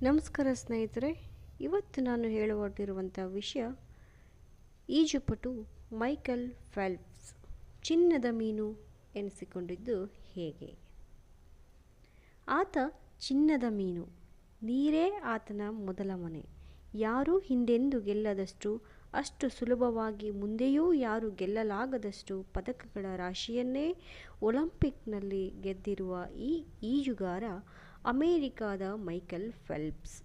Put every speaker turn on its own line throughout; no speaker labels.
ನಮಸ್ಕಾರ ಸ್ನೇಹಿತರೆ. ಇವತ್ತು ನಾನು ಹೇಳಹೊರಟಿರುವಂಥ ವಿಷಯ ಈಜುಪಟು ಮೈಕೆಲ್ ಫೆಲ್ಪ್ಸ್ ಚಿನ್ನದ ಮೀನು ಎನಿಸಿಕೊಂಡಿದ್ದು ಹೇಗೆ. ಆತ ಚಿನ್ನದ ಮೀನು, ನೀರೇ ಆತನ ಮೊದಲ ಮನೆ. ಯಾರೂ ಹಿಂದೆಂದೂ ಗೆಲ್ಲದಷ್ಟು, ಅಷ್ಟು ಸುಲಭವಾಗಿ ಮುಂದೆಯೂ ಯಾರೂ ಗೆಲ್ಲಲಾಗದಷ್ಟು ಪದಕಗಳ ರಾಶಿಯನ್ನೇ ಒಲಿಂಪಿಕ್ನಲ್ಲಿ ಗೆದ್ದಿರುವ ಈ ಈಜುಗಾರ ಅಮೆರಿಕಾದ ಮೈಕೆಲ್ ಫೆಲ್ಪ್ಸ್.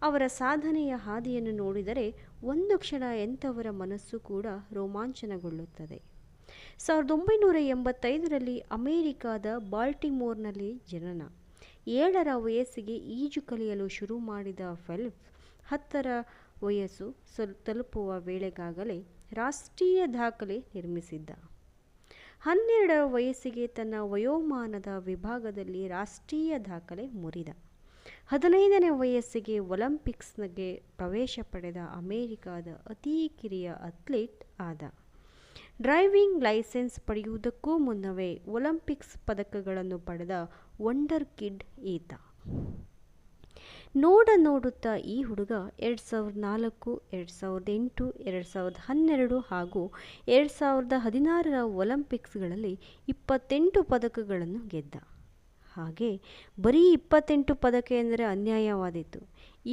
ಅವರ ಸಾಧನೆಯ ಹಾದಿಯನ್ನು ನೋಡಿದರೆ ಒಂದು ಕ್ಷಣ ಎಂಥವರ ಮನಸ್ಸು ಕೂಡ ರೋಮಾಂಚನಗೊಳ್ಳುತ್ತದೆ. 1985ರಲ್ಲಿ ಅಮೆರಿಕಾದ ಬಾಲ್ಟಿಮೋರ್ನಲ್ಲಿ ಜನನ. 7ರ ವಯಸ್ಸಿಗೆ ಈಜು ಕಲಿಯಲು ಶುರು ಮಾಡಿದ ಫೆಲ್ಪ್ಸ್ 10ರ ವಯಸ್ಸು ತಲುಪುವ ವೇಳೆಗಾಗಲೇ ರಾಷ್ಟ್ರೀಯ ದಾಖಲೆ ನಿರ್ಮಿಸಿದ್ದ. 12ರ ವಯಸ್ಸಿಗೆ ತನ್ನ ವಯೋಮಾನದ ವಿಭಾಗದಲ್ಲಿ ರಾಷ್ಟ್ರೀಯ ದಾಖಲೆ ಮುರಿದ. 15ನೇ ವಯಸ್ಸಿಗೆ ಒಲಿಂಪಿಕ್ಸ್ಗೆ ಪ್ರವೇಶ ಪಡೆದ ಅಮೆರಿಕಾದ ಅತೀ ಕಿರಿಯ ಅಥ್ಲೀಟ್ ಆದ. ಡ್ರೈವಿಂಗ್ ಲೈಸೆನ್ಸ್ ಪಡೆಯುವುದಕ್ಕೂ ಮುನ್ನವೇ ಒಲಿಂಪಿಕ್ಸ್ ಪದಕಗಳನ್ನು ಪಡೆದ ವಂಡರ್ ಕಿಡ್ ಈತ. ನೋಡುತ್ತಾ ಈ ಹುಡುಗ 2004, 2008, 2012 ಹಾಗೂ 2016ರ ಒಲಿಂಪಿಕ್ಸ್ಗಳಲ್ಲಿ 28 ಪದಕಗಳನ್ನು ಗೆದ್ದ. ಹಾಗೆ ಬರೀ 28 ಪದಕ ಎಂದರೆ ಅನ್ಯಾಯವಾದೀತು.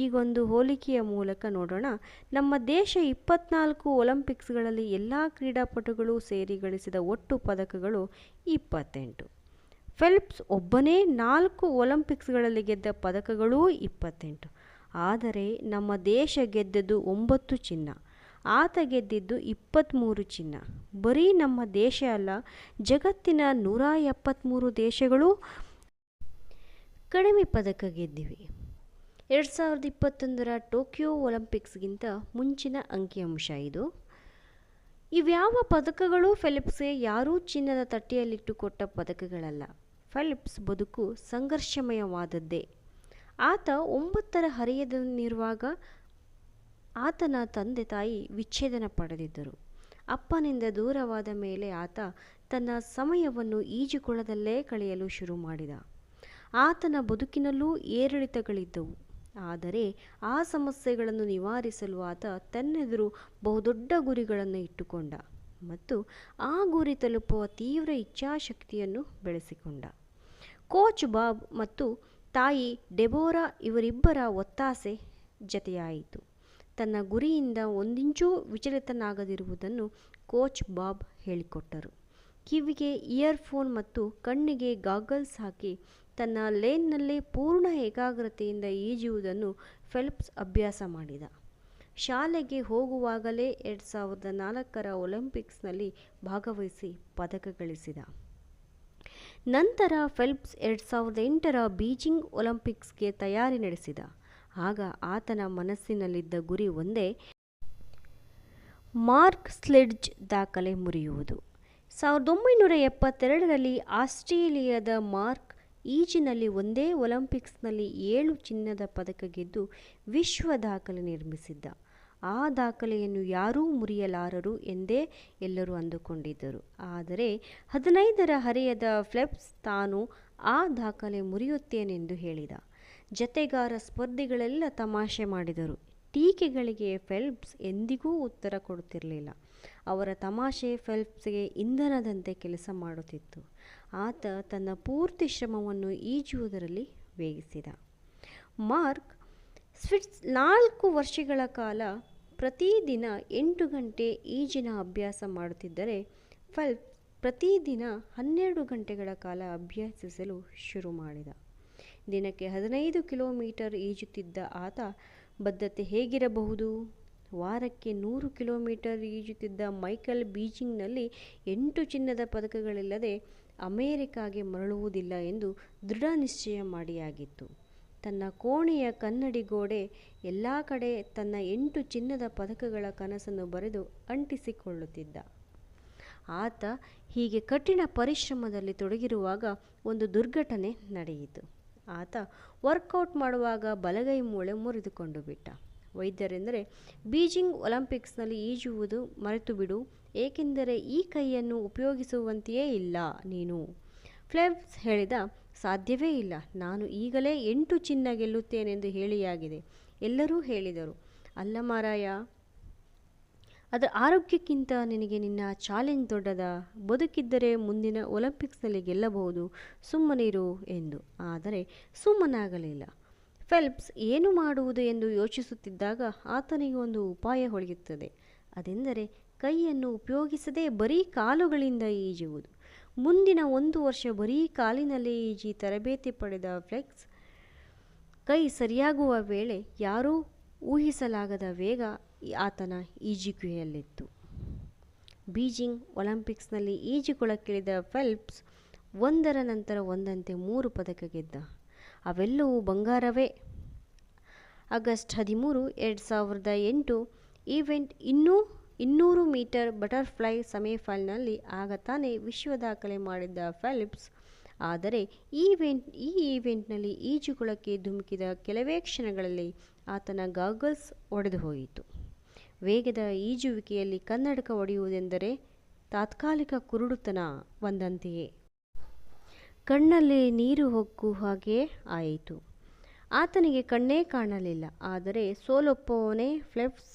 ಈಗೊಂದು ಹೋಲಿಕೆಯ ಮೂಲಕ ನೋಡೋಣ. ನಮ್ಮ ದೇಶ 24 ಒಲಿಂಪಿಕ್ಸ್ಗಳಲ್ಲಿ ಎಲ್ಲ ಕ್ರೀಡಾಪಟುಗಳು ಸೇರಿ ಗಳಿಸಿದ ಒಟ್ಟು ಪದಕಗಳು 28. ಫೆಲ್ಪ್ಸ್ ಒಬ್ಬನೇ 4 ಒಲಿಂಪಿಕ್ಸ್ಗಳಲ್ಲಿ ಗೆದ್ದ ಪದಕಗಳೂ 28. ಆದರೆ ನಮ್ಮ ದೇಶ ಗೆದ್ದದ್ದು 9 ಚಿನ್ನ, ಆತ ಗೆದ್ದಿದ್ದು 23 ಚಿನ್ನ. ಬರೀ ನಮ್ಮ ದೇಶ ಅಲ್ಲ, ಜಗತ್ತಿನ 173 ದೇಶಗಳು ಕಡಿಮೆ ಪದಕ ಗೆದ್ದಿವೆ. 2021ರ ಟೋಕಿಯೋ ಒಲಿಂಪಿಕ್ಸ್ಗಿಂತ ಮುಂಚಿನ ಅಂಕಿಅಂಶ ಇದು. ಇವ್ಯಾವ ಪದಕಗಳೂ ಫೆಲ್ಪ್ಸ್ಗೆ ಯಾರೂ ಚಿನ್ನದ ತಟ್ಟೆಯಲ್ಲಿಟ್ಟುಕೊಟ್ಟ ಪದಕಗಳಲ್ಲ. ಫೆಲ್ಪ್ಸ್ ಬದುಕು ಸಂಘರ್ಷಮಯವಾದದ್ದೇ. ಆತ 9ರ ಹರೆಯದವನಿರುವಾಗ ಆತನ ತಂದೆ ತಾಯಿ ವಿಚ್ಛೇದನ ಪಡೆದಿದ್ದರು. ಅಪ್ಪನಿಂದ ದೂರವಾದ ಮೇಲೆ ಆತ ತನ್ನ ಸಮಯವನ್ನು ಈಜುಕೊಳದಲ್ಲೇ ಕಳೆಯಲು ಶುರು ಮಾಡಿದ. ಆತನ ಬದುಕಿನಲ್ಲೂ ಏರಿಳಿತಗಳಿದ್ದವು. ಆದರೆ ಆ ಸಮಸ್ಯೆಗಳನ್ನು ನಿವಾರಿಸಲು ಆತ ತನ್ನೆದುರು ಬಹುದೊಡ್ಡ ಗುರಿಗಳನ್ನು ಇಟ್ಟುಕೊಂಡ ಮತ್ತು ಆ ಗುರಿ ತಲುಪುವ ತೀವ್ರ ಇಚ್ಛಾಶಕ್ತಿಯನ್ನು ಬೆಳೆಸಿಕೊಂಡ. ಕೋಚ್ ಬಾಬ್ ಮತ್ತು ತಾಯಿ ಡೆಬೋರಾ ಇವರಿಬ್ಬರ ಒತ್ತಾಸೆ ಜತೆಯಾಯಿತು. ತನ್ನ ಗುರಿಯಿಂದ ಒಂದಿಂಚೂ ವಿಚಲಿತನಾಗದಿರುವುದನ್ನು ಕೋಚ್ ಬಾಬ್ ಹೇಳಿಕೊಟ್ಟರು. ಕಿವಿಗೆ ಇಯರ್ಫೋನ್ ಮತ್ತು ಕಣ್ಣಿಗೆ ಗಾಗಲ್ಸ್ ಹಾಕಿ ತನ್ನ ಲೇನ್ನಲ್ಲಿ ಪೂರ್ಣ ಏಕಾಗ್ರತೆಯಿಂದ ಈಜುವುದನ್ನು ಫೆಲ್ಪ್ಸ್ ಅಭ್ಯಾಸ ಮಾಡಿದ. ಶಾಲೆಗೆ ಹೋಗುವಾಗಲೇ 2004ರ ಒಲಿಂಪಿಕ್ಸ್ನಲ್ಲಿ ಭಾಗವಹಿಸಿ ಪದಕ ಗಳಿಸಿದ. ನಂತರ ಫೆಲ್ಪ್ಸ್ 2008ರ ಬೀಜಿಂಗ್ ಒಲಿಂಪಿಕ್ಸ್ಗೆ ತಯಾರಿ ನಡೆಸಿದ. ಆಗ ಆತನ ಮನಸ್ಸಿನಲ್ಲಿದ್ದ ಗುರಿ ಒಂದೇ: ಮಾರ್ಕ್ ಸ್ಲೆಡ್ಜ್ ದಾಖಲೆ ಮುರಿಯುವುದು. 1972ರಲ್ಲಿ ಆಸ್ಟ್ರೇಲಿಯಾದ ಮಾರ್ಕ್ ಈಜಿನಲ್ಲಿ ಒಂದೇ ಒಲಿಂಪಿಕ್ಸ್ನಲ್ಲಿ 7 ಚಿನ್ನದ ಪದಕ ಗೆದ್ದು ವಿಶ್ವ ದಾಖಲೆ ನಿರ್ಮಿಸಿದ್ದ. ಆ ದಾಖಲೆಯನ್ನು ಯಾರೂ ಮುರಿಯಲಾರರು ಎಂದೇ ಎಲ್ಲರೂ ಅಂದುಕೊಂಡಿದ್ದರು. ಆದರೆ 15ರ ಹರೆಯದ ಫೆಲ್ಪ್ಸ್ ತಾನು ಆ ದಾಖಲೆ ಮುರಿಯುತ್ತೇನೆಂದು ಹೇಳಿದ. ಜತೆಗಾರ ಸ್ಪರ್ಧಿಗಳೆಲ್ಲ ತಮಾಷೆ ಮಾಡಿದರು. ಟೀಕೆಗಳಿಗೆ ಫೆಲ್ಪ್ಸ್ ಎಂದಿಗೂ ಉತ್ತರ ಕೊಡುತ್ತಿರಲಿಲ್ಲ. ಅವರ ತಮಾಷೆ ಫೆಲ್ಪ್ಸ್ಗೆ ಇಂಧನದಂತೆ ಕೆಲಸ ಮಾಡುತ್ತಿತ್ತು. ಆತ ತನ್ನ ಪೂರ್ತಿ ಶ್ರಮವನ್ನು ಈಜುವುದರಲ್ಲಿ ವ್ಯಯಿಸಿದ. ಮಾರ್ಕ್ 4 ವರ್ಷಗಳ ಕಾಲ ಪ್ರತಿದಿನ 8 ಗಂಟೆ ಈಜಿನ ಅಭ್ಯಾಸ ಮಾಡುತ್ತಿದ್ದರೆ, ಫೆಲ್ಪ್ಸ್ ಪ್ರತಿದಿನ 12 ಗಂಟೆಗಳ ಕಾಲ ಅಭ್ಯಸಿಸಲು ಶುರು ಮಾಡಿದ. ದಿನಕ್ಕೆ 15 ಕಿಲೋಮೀಟರ್ ಈಜುತ್ತಿದ್ದ ಆತ ಬದ್ಧತೆ ಹೇಗಿರಬಹುದು? ವಾರಕ್ಕೆ 100 ಕಿಲೋಮೀಟರ್ ಈಜುತ್ತಿದ್ದ ಮೈಕೆಲ್ ಬೀಜಿಂಗ್ನಲ್ಲಿ 8 ಚಿನ್ನದ ಪದಕಗಳಿಲ್ಲದೆ ಅಮೆರಿಕಾಗೆ ಮರಳುವುದಿಲ್ಲ ಎಂದು ದೃಢ ನಿಶ್ಚಯ ಮಾಡಿಯಾಗಿತ್ತು. ತನ್ನ ಕೋಣೆಯ ಕನ್ನಡಿ ಗೋಡೆ ಎಲ್ಲ ಕಡೆ ತನ್ನ 8 ಚಿನ್ನದ ಪದಕಗಳ ಕನಸನ್ನು ಬರೆದು ಅಂಟಿಸಿಕೊಳ್ಳುತ್ತಿದ್ದ. ಆತ ಹೀಗೆ ಕಠಿಣ ಪರಿಶ್ರಮದಲ್ಲಿ ತೊಡಗಿರುವಾಗ ಒಂದು ದುರ್ಘಟನೆ ನಡೆಯಿತು. ಆತ ವರ್ಕೌಟ್ ಮಾಡುವಾಗ ಬಲಗೈ ಮೂಳೆ ಮುರಿದುಕೊಂಡು ಬಿಟ್ಟ. ವೈದ್ಯರೆಂದರೆ, ಬೀಜಿಂಗ್ ಒಲಿಂಪಿಕ್ಸ್ನಲ್ಲಿ ಈಜುವುದು ಮರೆತು ಬಿಡು, ಏಕೆಂದರೆ ಈ ಕೈಯನ್ನು ಉಪಯೋಗಿಸುವಂತೆಯೇ ಇಲ್ಲ ನೀನು. ಫೆಲ್ಪ್ಸ್ ಹೇಳಿದ, ಸಾಧ್ಯವೇ ಇಲ್ಲ, ನಾನು ಈಗಲೇ 8 ಚಿನ್ನ ಗೆಲ್ಲುತ್ತೇನೆಂದು ಹೇಳಿಯಾಗಿದೆ. ಎಲ್ಲರೂ ಹೇಳಿದರು, ಅಲ್ಲ ಮಾರಾಯ, ಅದರ ಆರೋಗ್ಯಕ್ಕಿಂತ ನಿನಗೆ ನಿನ್ನ ಚಾಲೆಂಜ್ ದೊಡ್ಡದ, ಬದುಕಿದ್ದರೆ ಮುಂದಿನ ಒಲಿಂಪಿಕ್ಸ್ನಲ್ಲಿ ಗೆಲ್ಲಬಹುದು, ಸುಮ್ಮನಿರು ಎಂದು. ಆದರೆ ಸುಮ್ಮನಾಗಲಿಲ್ಲ. ಫೆಲ್ಪ್ಸ್ ಏನು ಮಾಡುವುದು ಎಂದು ಯೋಚಿಸುತ್ತಿದ್ದಾಗ ಆತನಿಗೆ ಒಂದು ಉಪಾಯ ಹೊಳೆಯುತ್ತದೆ. ಅದೆಂದರೆ ಕೈಯನ್ನು ಉಪಯೋಗಿಸದೆ ಬರೀ ಕಾಲುಗಳಿಂದ ಈಜುವುದು. ಮುಂದಿನ 1 ವರ್ಷ ಬರೀ ಕಾಲಿನಲ್ಲಿ ಈಜಿ ತರಬೇತಿ ಪಡೆದ ಫೆಲ್ಪ್ಸ್ ಕೈ ಸರಿಯಾಗುವ ವೇಳೆ ಯಾರೂ ಊಹಿಸಲಾಗದ ವೇಗ ಆತನ ಈಜುವಿಕೆಯಲ್ಲಿತ್ತು. ಬೀಜಿಂಗ್ ಒಲಿಂಪಿಕ್ಸ್ನಲ್ಲಿ ಈಜುಕೊಳಕ್ಕಿಳಿದ ಫೆಲ್ಪ್ಸ್ ಒಂದರ ನಂತರ ಒಂದಂತೆ 3 ಪದಕ ಗೆದ್ದ. ಅವೆಲ್ಲವೂ ಬಂಗಾರವೇ. ಆಗಸ್ಟ್ 13, 2008 ಈವೆಂಟ್ 200 ಮೀಟರ್ ಬಟರ್ಫ್ಲೈ ಸೆಮಿಫೈನಲ್ನಲ್ಲಿ ಆಗ ತಾನೇ ವಿಶ್ವ ದಾಖಲೆ ಮಾಡಿದ್ದ ಫೆಲ್ಪ್ಸ್. ಆದರೆ ಈ ಈವೆಂಟ್ನಲ್ಲಿ ಈಜುಕೊಳಕ್ಕೆ ಧುಮುಕಿದ ಕೆಲವೇ ಕ್ಷಣಗಳಲ್ಲಿ ಆತನ ಗಾಗಲ್ಸ್ ಒಡೆದು ಹೋಯಿತು. ವೇಗದ ಈಜುವಿಕೆಯಲ್ಲಿ ಕನ್ನಡಕ ಒಡೆಯುವುದೆಂದರೆ ತಾತ್ಕಾಲಿಕ ಕುರುಡುತನ ಬಂದಂತೆಯೇ. ಕಣ್ಣಲ್ಲಿ ನೀರು ಹೊಕ್ಕು ಹಾಗೆ ಆಯಿತು. ಆತನಿಗೆ ಕಣ್ಣೇ ಕಾಣಲಿಲ್ಲ. ಆದರೆ ಸೋಲೊಪ್ಪುವವನೇ ಫೆಲ್ಪ್ಸ್.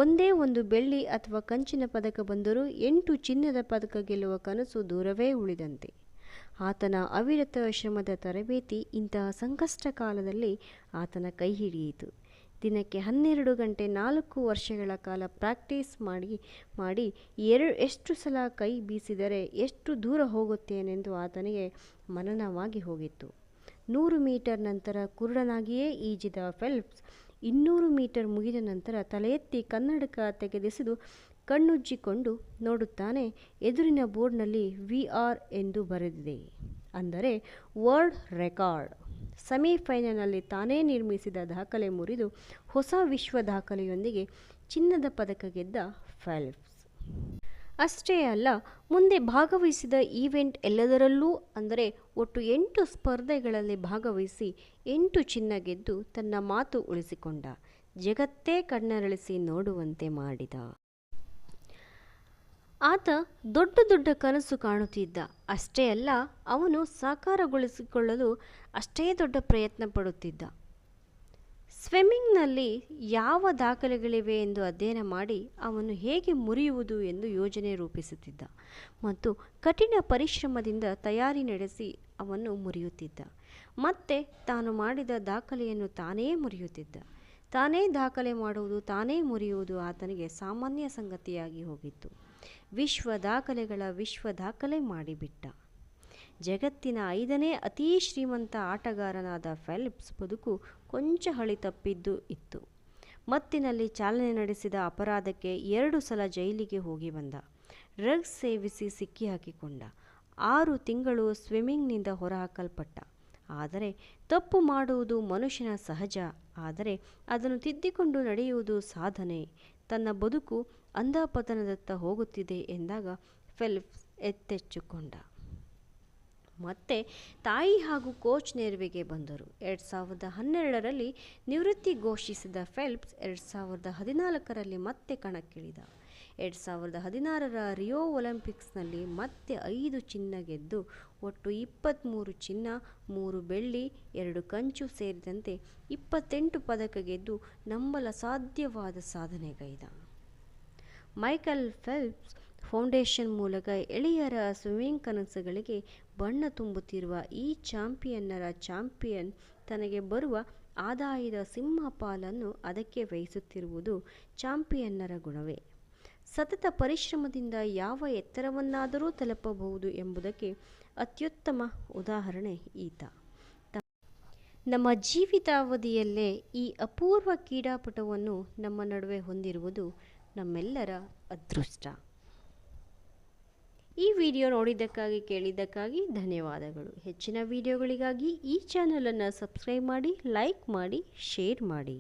ಒಂದೇ ಒಂದು ಬೆಳ್ಳಿ ಅಥವಾ ಕಂಚಿನ ಪದಕ ಬಂದರೂ 8 ಚಿನ್ನದ ಪದಕ ಗೆಲ್ಲುವ ಕನಸು ದೂರವೇ ಉಳಿದಂತೆ. ಆತನ ಅವಿರತ ಶ್ರಮದ ತರಬೇತಿ ಇಂತಹ ಸಂಕಷ್ಟ ಕಾಲದಲ್ಲಿ ಆತನ ಕೈ ಹಿಡಿಯಿತು. ದಿನಕ್ಕೆ 12 ಗಂಟೆ 4 ವರ್ಷಗಳ ಕಾಲ ಪ್ರಾಕ್ಟೀಸ್ ಮಾಡಿ ಎಷ್ಟು ಸಲ ಕೈ ಬೀಸಿದರೆ ಎಷ್ಟು ದೂರ ಹೋಗುತ್ತೇನೆಂದು ಆತನಿಗೆ ಮನನವಾಗಿ ಹೋಗಿತ್ತು. 100 ಮೀಟರ್ ನಂತರ ಕುರುಡನಾಗಿಯೇ ಈಜಿದ ಫೆಲ್ಪ್ಸ್ 200 ಮೀಟರ್ ಮುಗಿದ ನಂತರ ತಲೆ ಎತ್ತಿ ಕನ್ನಡಕ ತೆಗೆದೆಸೆದು ಕಣ್ಣುಜ್ಜಿಕೊಂಡು ನೋಡುತ್ತಾನೆ. ಎದುರಿನ ಬೋರ್ಡ್ನಲ್ಲಿ VR ಎಂದು ಬರೆದಿದೆ, ಅಂದರೆ ವರ್ಲ್ಡ್ ರೆಕಾರ್ಡ್. ಸೆಮಿಫೈನಲ್ನಲ್ಲಿ ತಾನೇ ನಿರ್ಮಿಸಿದ ದಾಖಲೆ ಮುರಿದು ಹೊಸ ವಿಶ್ವ ದಾಖಲೆಯೊಂದಿಗೆ ಚಿನ್ನದ ಪದಕ ಗೆದ್ದ ಫೆಲ್ಪ್ಸ್. ಅಷ್ಟೇ ಅಲ್ಲ, ಮುಂದೆ ಭಾಗವಹಿಸಿದ ಈವೆಂಟ್ ಎಲ್ಲದರಲ್ಲೂ, ಅಂದರೆ ಒಟ್ಟು 8 ಸ್ಪರ್ಧೆಗಳಲ್ಲಿ ಭಾಗವಹಿಸಿ 8 ಚಿನ್ನ ಗೆದ್ದು ತನ್ನ ಮಾತು ಉಳಿಸಿಕೊಂಡ. ಜಗತ್ತೇ ಕಣ್ಣರಳಿಸಿ ನೋಡುವಂತೆ ಮಾಡಿದ. ಆತ ದೊಡ್ಡ ದೊಡ್ಡ ಕನಸು ಕಾಣುತ್ತಿದ್ದ. ಅಷ್ಟೇ ಅಲ್ಲ, ಅವನು ಸಾಕಾರಗೊಳಿಸಿಕೊಳ್ಳಲು ಅಷ್ಟೇ ದೊಡ್ಡ ಪ್ರಯತ್ನ ಪಡುತ್ತಿದ್ದ. ಸ್ವಿಮ್ಮಿಂಗ್ನಲ್ಲಿ ಯಾವ ದಾಖಲೆಗಳಿವೆ ಎಂದು ಅಧ್ಯಯನ ಮಾಡಿ ಅವನ್ನು ಹೇಗೆ ಮುರಿಯುವುದು ಎಂದು ಯೋಜನೆ ರೂಪಿಸುತ್ತಿದ್ದ ಮತ್ತು ಕಠಿಣ ಪರಿಶ್ರಮದಿಂದ ತಯಾರಿ ನಡೆಸಿ ಅವನ್ನು ಮುರಿಯುತ್ತಿದ್ದ. ಮತ್ತೆ ತಾನು ಮಾಡಿದ ದಾಖಲೆಯನ್ನು ತಾನೇ ಮುರಿಯುತ್ತಿದ್ದ. ತಾನೇ ದಾಖಲೆ ಮಾಡುವುದು, ತಾನೇ ಮುರಿಯುವುದು ಆತನಿಗೆ ಸಾಮಾನ್ಯ ಸಂಗತಿಯಾಗಿ ಹೋಗಿತ್ತು. ವಿಶ್ವ ದಾಖಲೆ ಮಾಡಿಬಿಟ್ಟ. ಜಗತ್ತಿನ 5ನೇ ಅತೀ ಶ್ರೀಮಂತ ಆಟಗಾರನಾದ ಫೆಲ್ಪ್ಸ್ ಬದುಕು ಕೊಂಚ ಹಳಿ ತಪ್ಪಿದ್ದು ಇತ್ತು. ಮತ್ತಿನಲ್ಲಿ ಚಾಲನೆ ನಡೆಸಿದ ಅಪರಾಧಕ್ಕೆ 2 ಸಲ ಜೈಲಿಗೆ ಹೋಗಿ ಬಂದ. ಡ್ರಗ್ಸ್ ಸೇವಿಸಿ ಸಿಕ್ಕಿಹಾಕಿಕೊಂಡ. 6 ತಿಂಗಳು ಸ್ವಿಮ್ಮಿಂಗ್ನಿಂದ ಹೊರಹಾಕಲ್ಪಟ್ಟ. ಆದರೆ ತಪ್ಪು ಮಾಡುವುದು ಮನುಷ್ಯನ ಸಹಜ, ಆದರೆ ಅದನ್ನು ತಿದ್ದಿಕೊಂಡು ನಡೆಯುವುದು ಸಾಧನೆ. ತನ್ನ ಬದುಕು ಅಂಧಪತನದತ್ತ ಹೋಗುತ್ತಿದೆ ಎಂದಾಗ ಫೆಲ್ಪ್ಸ್ ಎಚ್ಚೆತ್ತುಕೊಂಡ. ಮತ್ತೆ ತಾಯಿ ಹಾಗೂ ಕೋಚ್ ನೆರವಿಗೆ ಬಂದರು. 2012ರಲ್ಲಿ ನಿವೃತ್ತಿ ಘೋಷಿಸಿದ ಫೆಲ್ಪ್ಸ್ 2014ರಲ್ಲಿ ಮತ್ತೆ ಕಣಕ್ಕಿಳಿದ. 2016ರ ರಿಯೋ ಒಲಿಂಪಿಕ್ಸ್ನಲ್ಲಿ ಮತ್ತೆ 5 ಚಿನ್ನ ಗೆದ್ದು ಒಟ್ಟು 23 ಚಿನ್ನ, 3 ಬೆಳ್ಳಿ, 2 ಕಂಚು ಸೇರಿದಂತೆ 28 ಪದಕ ಗೆದ್ದು ನಂಬಲಸಾಧ್ಯವಾದ ಸಾಧನೆಗೈದ. ಮೈಕಲ್ ಫೆಲ್ಪ್ಸ್ ಫೌಂಡೇಶನ್ ಮೂಲಕ ಎಳೆಯರ ಸ್ವಿಮ್ಮಿಂಗ್ ಕನಸುಗಳಿಗೆ ಬಣ್ಣ ತುಂಬುತ್ತಿರುವ ಈ ಚಾಂಪಿಯನ್ನರ ಚಾಂಪಿಯನ್ ತನಗೆ ಬರುವ ಆದಾಯದ ಸಿಂಹಪಾಲನ್ನು ಅದಕ್ಕೆ ವಹಿಸುತ್ತಿರುವುದು ಚಾಂಪಿಯನ್ನರ ಗುಣವೇ. ಸತತ ಪರಿಶ್ರಮದಿಂದ ಯಾವ ಎತ್ತರವನ್ನಾದರೂ ತಲುಪಬಹುದು ಎಂಬುದಕ್ಕೆ ಅತ್ಯುತ್ತಮ ಉದಾಹರಣೆ ಈತ. ನಮ್ಮ ಜೀವಿತಾವಧಿಯಲ್ಲೇ ಈ ಅಪೂರ್ವ ಕ್ರೀಡಾಪಟುವನ್ನು ನಮ್ಮ ನಡುವೆ ಹೊಂದಿರುವುದು ನಮ್ಮೆಲ್ಲರ ಅದೃಷ್ಟ. ಈ ವಿಡಿಯೋ ನೋಡಿದ್ದಕ್ಕಾಗಿ, ಕೇಳಿದ್ದಕ್ಕಾಗಿ ಧನ್ಯವಾದಗಳು. ಹೆಚ್ಚಿನ ವಿಡಿಯೋಗಳಿಗಾಗಿ ಈ ಚಾನಲನ್ನು ಸಬ್ಸ್ಕ್ರೈಬ್ ಮಾಡಿ, ಲೈಕ್ ಮಾಡಿ, ಶೇರ್ ಮಾಡಿ.